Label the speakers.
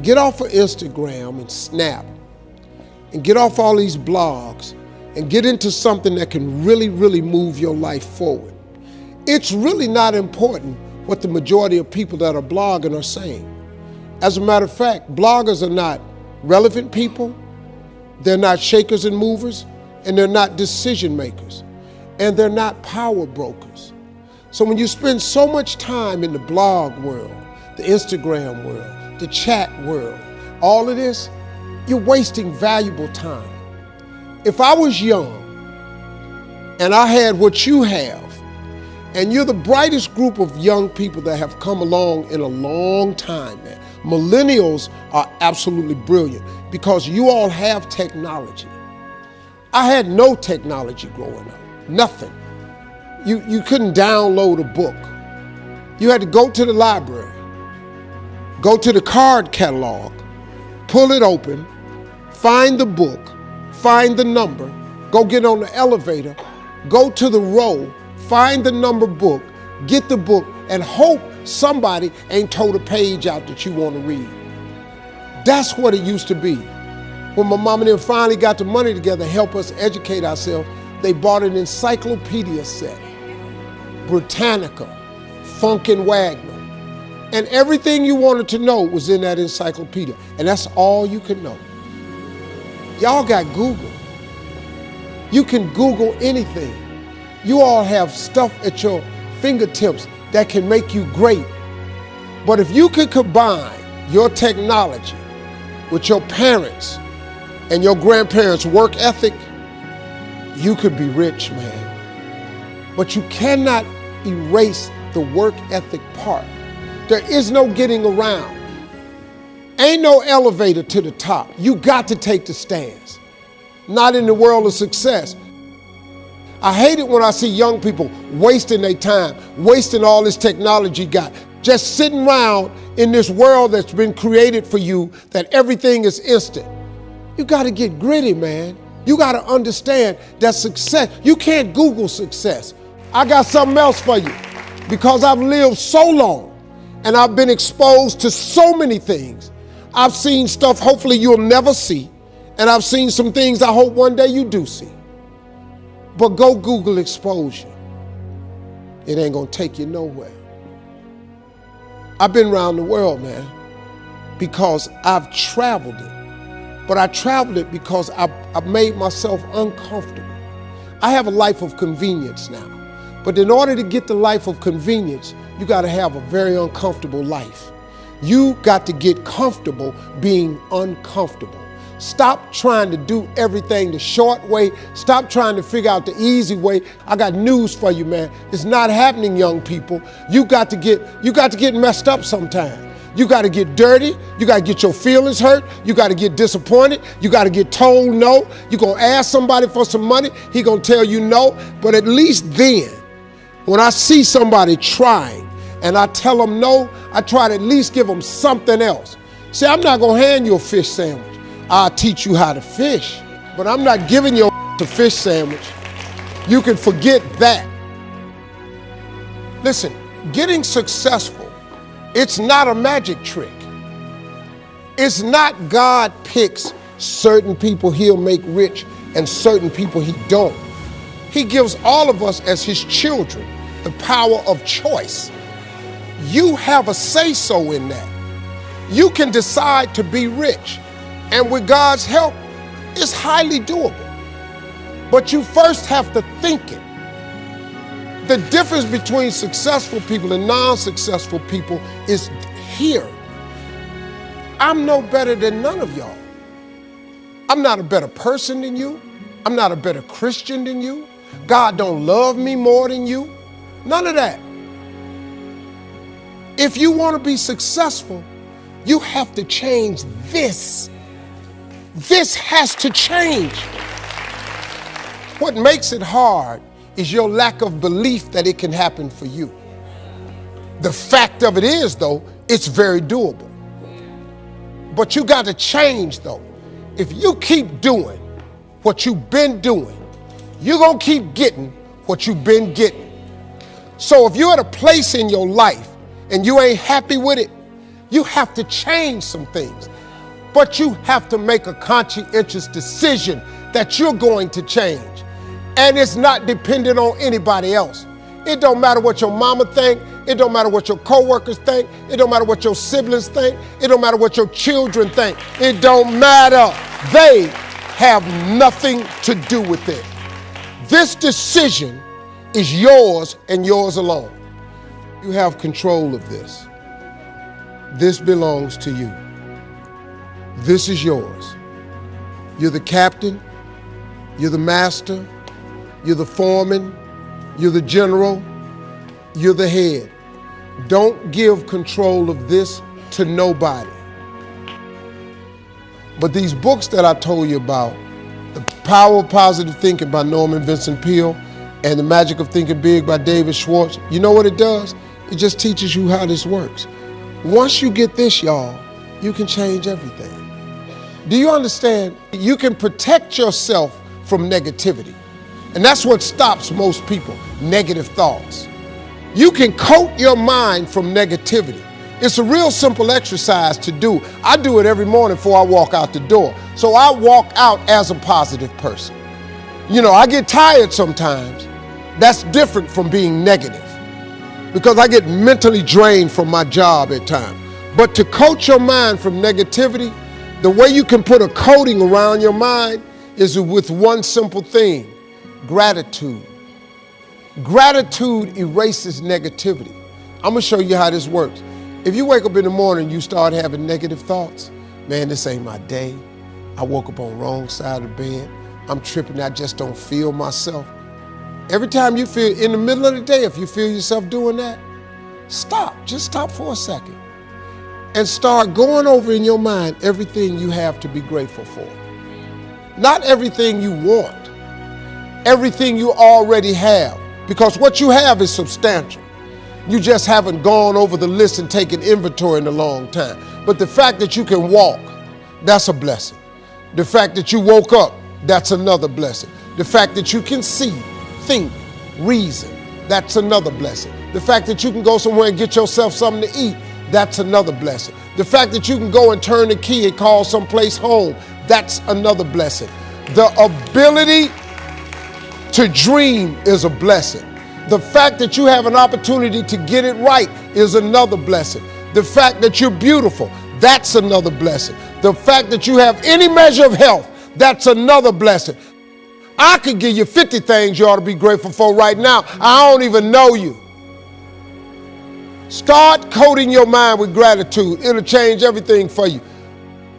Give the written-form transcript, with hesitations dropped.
Speaker 1: Get off of Instagram and Snap and get off all these blogs and get into something that can really, really move your life forward. It's really not important what the majority of people that are blogging are saying. As a matter of fact, bloggers are not relevant people, they're not shakers and movers, and they're not decision makers, and they're not power brokers. So when you spend so much time in the blog world, the Instagram world, the chat world, all of this, you're wasting valuable time. If I was young and I had what you have, and you're the brightest group of young people that have come along in a long time, man. Millennials are absolutely brilliant because you all have technology. I had no technology growing up, nothing. You couldn't download a book. You had to go to the library, go to the card catalog, pull it open, find the book, find the number, go get on the elevator, go to the row, find the number book, get the book, and hope somebody ain't told a page out that you want to read. That's what it used to be. When my mom and them finally got the money together to help us educate ourselves, they bought an encyclopedia set, Britannica, Funk and Wagner, and everything you wanted to know was in that encyclopedia, and that's all you could know. Y'all got Google. You can Google anything. You all have stuff at your fingertips that can make you great. But if you could combine your technology with your parents and your grandparents' work ethic, you could be rich, man. But you cannot erase the work ethic part. There is no getting around. Ain't no elevator to the top. You got to take the stairs. Not in the world of success. I hate it when I see young people wasting their time, wasting all this technology got, just sitting around in this world that's been created for you, that everything is instant. You got to get gritty, man. You got to understand that success, you can't Google success. I got something else for you because I've lived so long and I've been exposed to so many things. I've seen stuff hopefully you'll never see, and I've seen some things I hope one day you do see. But go Google exposure. It ain't gonna take you nowhere. I've been around the world, man, because I've traveled it. But I traveled it because I made myself uncomfortable. I have a life of convenience now. But in order to get the life of convenience, you gotta have a very uncomfortable life. You got to get comfortable being uncomfortable. Stop trying to do everything the short way. Stop trying to figure out the easy way. I got news for you, man. It's not happening, young people. You got to get messed up sometime. You got to get dirty. You got to get your feelings hurt. You got to get disappointed. You got to get told no. You're going to ask somebody for some money. He going to tell you no. But at least then, when I see somebody trying and I tell them no, I try to at least give them something else. See, I'm not going to hand you a fish sandwich. I'll teach you how to fish, but I'm not giving you a fish sandwich. You can forget that. Listen, getting successful, it's not a magic trick. It's not God picks certain people he'll make rich and certain people he don't. He gives all of us as his children the power of choice. You have a say-so in that. You can decide to be rich. And with God's help, it's highly doable. But you first have to think it. The difference between successful people and non-successful people is here. I'm no better than none of y'all. I'm not a better person than you. I'm not a better Christian than you. God don't love me more than you. None of that. If you want to be successful, you have to change this. This has to change. What makes it hard is your lack of belief that it can happen for you. The fact of it is, though, it's very doable. But you got to change, though. If you keep doing what you've been doing, you're going to keep getting what you've been getting. So if you're at a place in your life and you ain't happy with it, You have to change some things. But you have to make a conscientious decision that you're going to change. And it's not dependent on anybody else. It don't matter what your mama think. It don't matter what your coworkers think. It don't matter what your siblings think. It don't matter what your children think. It don't matter. They have nothing to do with it. This decision is yours and yours alone. You have control of this. This belongs to you. This is yours. You're the captain. You're the master. You're the foreman. You're the general. You're the head. Don't give control of this to nobody. But these books that I told you about, The Power of Positive Thinking by Norman Vincent Peale and The Magic of Thinking Big by David Schwartz, you know what it does? It just teaches you how this works. Once you get this, y'all, you can change everything. Do you understand? You can protect yourself from negativity. And that's what stops most people, negative thoughts. You can coat your mind from negativity. It's a real simple exercise to do. I do it every morning before I walk out the door. So I walk out as a positive person. You know, I get tired sometimes. That's different from being negative because I get mentally drained from my job at times. But to coat your mind from negativity, the way you can put a coating around your mind is with one simple thing: gratitude. Gratitude erases negativity. I'm gonna show you how this works. If you wake up in the morning and you start having negative thoughts, man, this ain't my day. I woke up on the wrong side of the bed. I'm tripping, I just don't feel myself. Every time you feel, in the middle of the day, if you feel yourself doing that, stop, just stop for a second and start going over in your mind everything you have to be grateful for. Not everything you want, everything you already have, because what you have is substantial. You just haven't gone over the list and taken inventory in a long time. But the fact that you can walk, that's a blessing. The fact that you woke up, that's another blessing. The fact that you can see, think, reason, that's another blessing. The fact that you can go somewhere and get yourself something to eat, that's another blessing. The fact that you can go and turn the key and call someplace home, that's another blessing. The ability to dream is a blessing. The fact that you have an opportunity to get it right is another blessing. The fact that you're beautiful, that's another blessing. The fact that you have any measure of health, that's another blessing. I could give you 50 things you ought to be grateful for right now. I don't even know you. Start coating your mind with gratitude. It'll change everything for you.